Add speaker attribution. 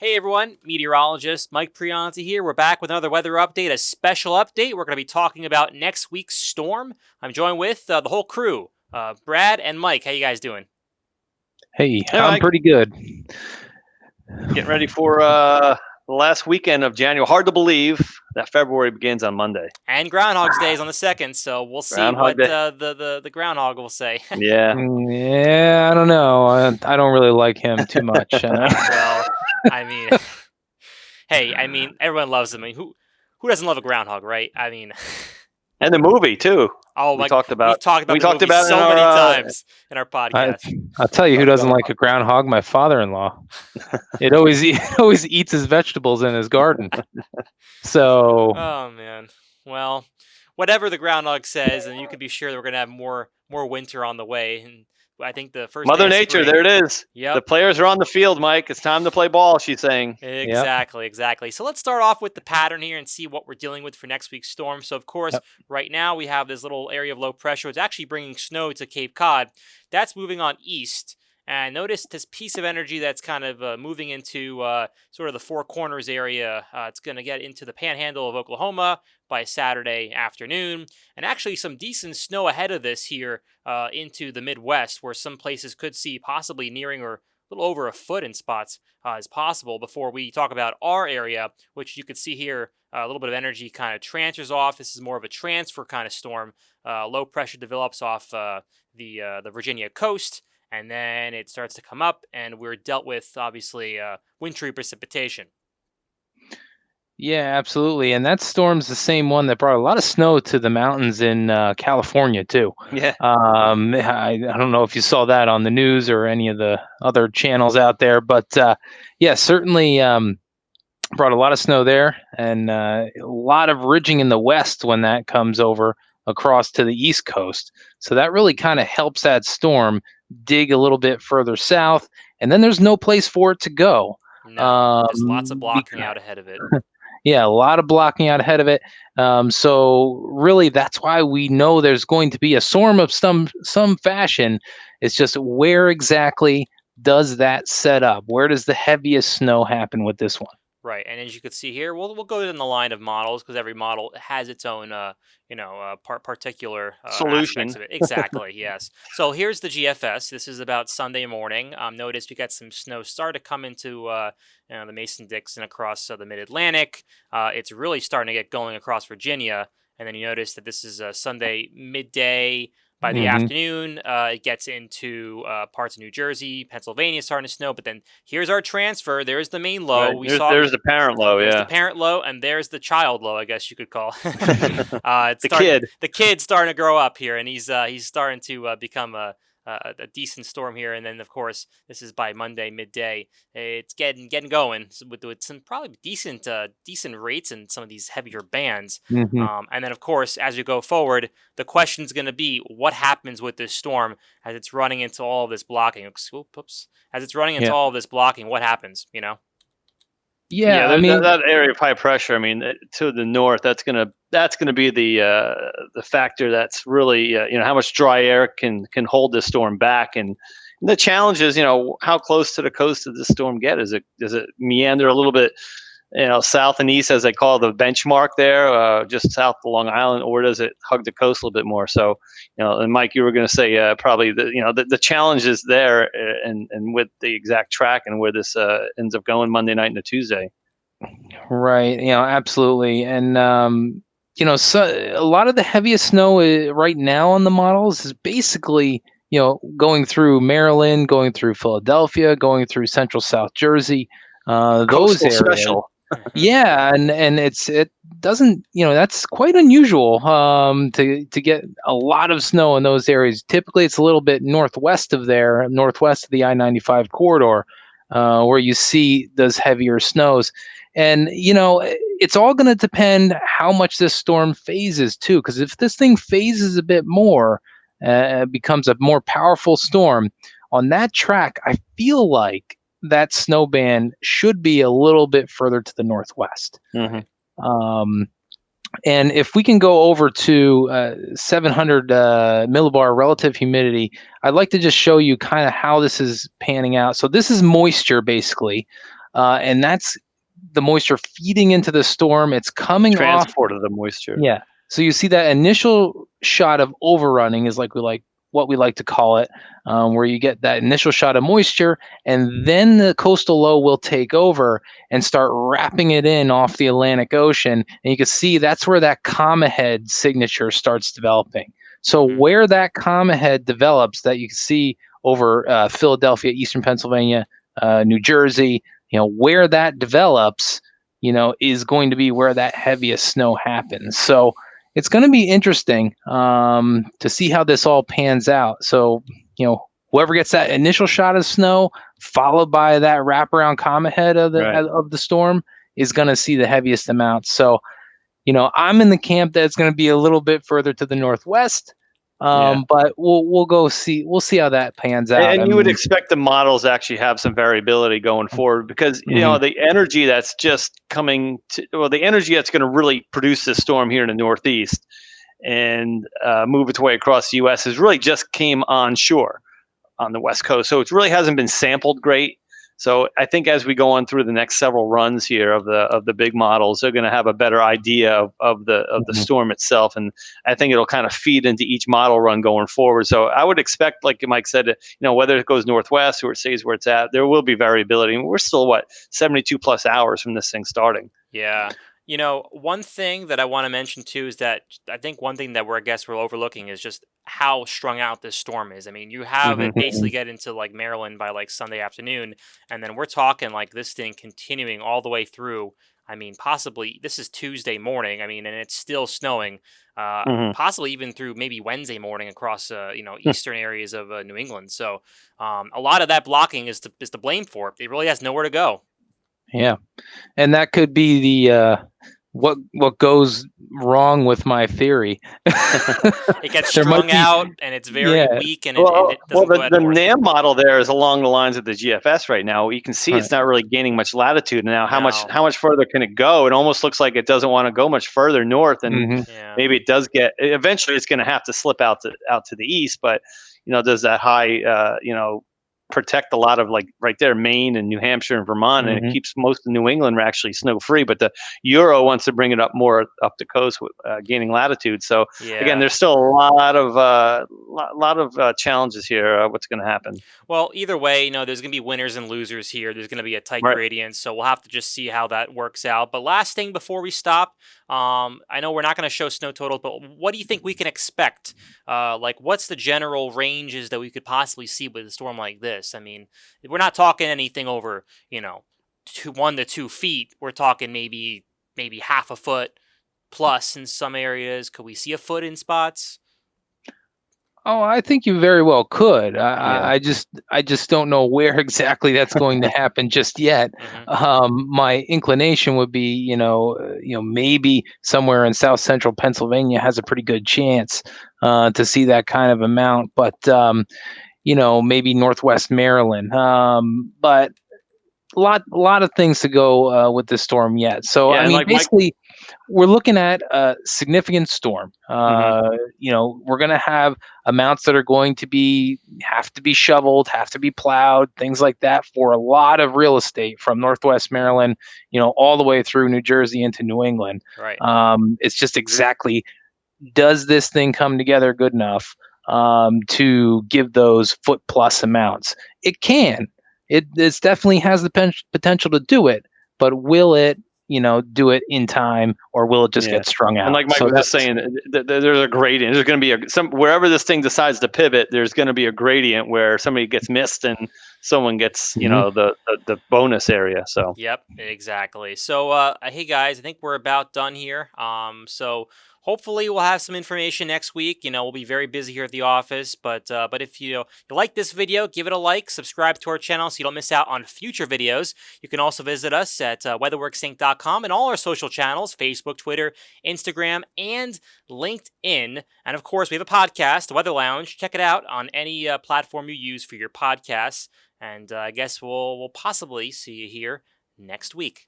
Speaker 1: Hey everyone, meteorologist Mike Prianti here. We're back with another weather update, a special update. We're going to be talking about next week's storm. I'm joined with the whole crew, Brad and Mike. How you guys doing?
Speaker 2: Hey,
Speaker 3: Hey,
Speaker 2: I'm
Speaker 3: Mike.
Speaker 2: pretty good.
Speaker 3: Getting ready for the last weekend of January. Hard to believe that February begins on Monday.
Speaker 1: And Groundhog's Day is on the 2nd, so we'll see
Speaker 3: Groundhog
Speaker 1: what
Speaker 3: Day.
Speaker 1: the groundhog will say.
Speaker 3: Yeah.
Speaker 2: Yeah, I don't know. I don't really like him too much.
Speaker 1: Well, I mean, hey, everyone loves him. Who doesn't love a groundhog, right?
Speaker 3: And the movie too.
Speaker 1: Oh,
Speaker 3: We
Speaker 1: like
Speaker 3: talked about
Speaker 1: we've talked about
Speaker 3: we
Speaker 1: the
Speaker 3: talked
Speaker 1: movie
Speaker 3: about in
Speaker 1: so many
Speaker 3: our
Speaker 1: times in our
Speaker 2: I,
Speaker 1: podcast.
Speaker 2: I'll tell you who
Speaker 3: talked
Speaker 2: doesn't
Speaker 3: about
Speaker 2: like a groundhog. My father-in-law. It always eats his vegetables in his garden. So
Speaker 1: Oh man. Well, whatever the groundhog says, and you can be sure that we're gonna have more winter on the way. And I think the first day
Speaker 3: Mother
Speaker 1: of
Speaker 3: Nature. There
Speaker 1: spring.
Speaker 3: it is. The
Speaker 1: Yep.
Speaker 3: players are on the field, Mike. It's time to play ball. She's saying.
Speaker 2: yep,
Speaker 1: Exactly. So let's start off with the pattern here and see what we're dealing with for next week's storm. So of course,
Speaker 2: yep.
Speaker 1: right now we have this little area of low pressure. It's actually bringing snow to Cape Cod. That's moving on east. And notice this piece of energy that's kind of moving into sort of the Four Corners area. It's going to get into the panhandle of Oklahoma by Saturday afternoon. And actually, some decent snow ahead of this here into the Midwest, where some places could see possibly nearing or a little over a foot in spots is possible before we talk about our area, which you could see here. A little bit of energy kind of transfers off. This is more of a transfer kind of storm. Low pressure develops off the Virginia coast, and then it starts to come up, and we're dealt with obviously wintry precipitation.
Speaker 2: Yeah, absolutely. And that storm's the same one that brought a lot of snow to the mountains in California too.
Speaker 3: Yeah.
Speaker 2: I don't know if you saw that on the news or any of the other channels out there, but yeah, certainly brought a lot of snow there, and a lot of ridging in the west when that comes over across to the east coast. So that really kind of helps that storm dig a little bit further south, and then there's no place for it to go.
Speaker 1: No, just lots of blocking
Speaker 2: Because
Speaker 1: out ahead of it.
Speaker 2: yeah, a lot of blocking out ahead of it. So really, that's why we know there's going to be a storm of some fashion. It's just where exactly does that set up? Where does the heaviest snow happen with this one?
Speaker 1: Right, and as you can see here, we'll go in the line of models because every model has its own, particular aspects
Speaker 3: Solution.
Speaker 1: of it. Exactly, yes. So here's the GFS. This is about Sunday morning. Notice we got some snow start to come into the Mason-Dixon across the Mid-Atlantic. It's really starting to get going across Virginia, and then you notice that this is Sunday midday. By the
Speaker 2: Hmm.
Speaker 1: afternoon, it gets into parts of New Jersey, Pennsylvania starting to snow. But then here's our transfer. There's the main low.
Speaker 3: Right. There's the parent low.
Speaker 1: There's the
Speaker 3: Yeah.
Speaker 1: parent low, and there's the child low, I guess you could call.
Speaker 3: The kid.
Speaker 1: The kid's starting to grow up here, and he's starting to become a decent storm here. And then, of course, this is by Monday midday. It's getting going with some probably decent rates in some of these heavier bands.
Speaker 2: Hmm.
Speaker 1: And then, of course, as you go forward, the question's going to be what happens with this storm as it's running into all of this blocking. Oops. As it's running into
Speaker 2: Yeah.
Speaker 1: all of this blocking, what happens? You know.
Speaker 2: Yeah,
Speaker 3: Yeah,
Speaker 2: I mean,
Speaker 3: that area of high pressure. I mean, to the north, that's gonna be the factor that's really how much dry air can hold this storm back, and the challenge is how close to the coast does this storm get? Does it meander a little bit south and east, as they call the benchmark there, just south of Long Island, or does it hug the coast a little bit more? So, and Mike, you were going to say probably the challenge is there, and with the exact track and where this ends up going Monday night into Tuesday.
Speaker 2: right, absolutely. And so a lot of the heaviest snow right now on the models is basically, going through Maryland, going through Philadelphia, going through central South Jersey, those
Speaker 3: Coastal
Speaker 2: areas.
Speaker 3: special.
Speaker 1: Mhm.
Speaker 2: Yeah, and it doesn't, that's quite unusual to get a lot of snow in those areas. Typically, it's a little bit northwest of there, northwest of the I-95 corridor, where you see those heavier snows. And it's all going to depend how much this storm phases too, because if this thing phases a bit more, becomes a more powerful storm on that track, I feel like that snow band should be a little bit further to the northwest.
Speaker 3: Hmm.
Speaker 2: Um, and if we can go over to 700 millibar relative humidity, I'd like to just show you kind of how this is panning out. So this is moisture, basically. and that's the moisture feeding into the storm. It's coming off.
Speaker 3: Transport of the moisture.
Speaker 2: Yeah. So you see that initial shot of overrunning is like what we like to call it, where you get that initial shot of moisture, and then the coastal low will take over and start wrapping it in off the Atlantic Ocean. And you can see that's where that comma head signature starts developing. So
Speaker 1: Mhm.
Speaker 2: where that comma head develops, that you can see over Philadelphia, Eastern Pennsylvania, New Jersey, where that develops, is going to be where that heaviest snow happens. So it's going to be interesting to see how this all pans out. So, whoever gets that initial shot of snow, followed by that wraparound comma head
Speaker 3: Right.
Speaker 2: of the storm, is going to see the heaviest amount. So, I'm in the camp that's going to be a little bit further to the northwest.
Speaker 3: Yeah.
Speaker 2: But we'll see. We'll see how that pans out.
Speaker 3: And
Speaker 2: I
Speaker 3: you would
Speaker 2: mean,
Speaker 3: expect the models actually have some variability going forward because
Speaker 2: mhm,
Speaker 3: the energy that's just coming to, well, the energy that's going to really produce this storm here in the Northeast and move its way across the U.S. has really just came onshore on the West Coast, so it really hasn't been sampled great. So I think as we go on through the next several runs here of the big models, they're going to have a better idea of the
Speaker 2: mhm.
Speaker 3: storm itself, and I think it'll kind of feed into each model run going forward. So I would expect, like Mike said, whether it goes northwest or it stays where it's at, there will be variability. And we're still 72 plus hours from this thing starting.
Speaker 1: Yeah. One thing that I want to mention too is that I think one thing that I guess we're overlooking is just how strung out this storm is. I mean, you have it
Speaker 3: Hmm.
Speaker 1: basically get into like Maryland by like Sunday afternoon, and then we're talking like this thing continuing all the way through. I mean, possibly this is Tuesday morning. I mean, and it's still snowing.
Speaker 3: Hmm.
Speaker 1: Possibly even through maybe Wednesday morning across eastern areas of New England. So a lot of that blocking is to blame for it. It really has nowhere to go.
Speaker 2: Yeah. And that could be the what goes wrong with my theory.
Speaker 1: It gets
Speaker 2: There might
Speaker 1: strung
Speaker 2: be,
Speaker 1: out and it's very
Speaker 2: yeah,
Speaker 1: weak and it
Speaker 3: Well,
Speaker 1: doesn't go
Speaker 3: the
Speaker 1: north.
Speaker 3: NAM model there is along the lines of the GFS right now. You can see
Speaker 2: right.
Speaker 3: it's not really gaining much latitude now. How much
Speaker 1: No.
Speaker 3: how much further can it go? It almost looks like it doesn't want to go much further north, and
Speaker 2: Hmm.
Speaker 1: Yeah.
Speaker 3: maybe it does get. Eventually, it's going to have to slip out to the east. But does that high protect a lot of, like, right there, Maine and New Hampshire and Vermont, and it
Speaker 2: Hmm.
Speaker 3: keeps most of New England actually snow free. But the Euro wants to bring it up more up the coast, with gaining latitude. So again,
Speaker 1: Yeah.
Speaker 3: there's still a lot of challenges here. What's going to happen?
Speaker 1: Well, either way, there's going to be winners and losers here. There's going to be a tight
Speaker 3: Right.
Speaker 1: gradient, so we'll have to just see how that works out. But last thing before we stop, I know we're not going to show snow totals, but what do you think we can expect? Like, what's the general ranges that we could possibly see with a storm like this? I mean, we're not talking anything over, 1 to 2 feet. We're talking maybe half a foot plus in some areas. Could we see a foot in spots?
Speaker 2: Oh, I think you very well could.
Speaker 3: Yeah.
Speaker 2: I just don't know where exactly that's going to happen just yet.
Speaker 1: Hmm.
Speaker 2: My inclination would be, maybe somewhere in South Central Pennsylvania has a pretty good chance to see that kind of amount, but maybe Northwest Maryland. But lot of things to go with this storm yet. So
Speaker 3: Yeah,
Speaker 2: I
Speaker 3: and
Speaker 2: mean,
Speaker 3: like Mike.
Speaker 2: basically, we're looking at a significant storm.
Speaker 3: Mhm.
Speaker 2: We're going to have amounts that are going to have to be shoveled, have to be plowed, things like that for a lot of real estate from Northwest Maryland, all the way through New Jersey into New England.
Speaker 1: Right.
Speaker 2: It's just exactly, does this thing come together good enough to give those foot plus amounts? It can. It definitely has the potential to do it, but will it, do it in time, or will it just
Speaker 3: Yeah.
Speaker 2: get strung
Speaker 3: And
Speaker 2: out?
Speaker 3: like Mike
Speaker 2: So
Speaker 3: was just
Speaker 2: that's
Speaker 3: saying, there's a gradient. There's going to be some wherever this thing decides to pivot. There's going to be a gradient where somebody gets missed and someone gets,
Speaker 2: mhm.
Speaker 3: the bonus area. So
Speaker 1: Yep, exactly. So, hey guys, I think we're about done here. So hopefully we'll have some information next week. We'll be very busy here at the office, but if you like this video, give it a like, subscribe to our channel so you don't miss out on future videos. You can also visit us at weatherworksinc.com and all our social channels: Facebook, Twitter, Instagram, and LinkedIn. And of course, we have a podcast, the Weather Lounge. Check it out on any platform you use for your podcasts. And I guess we'll possibly see you here next week.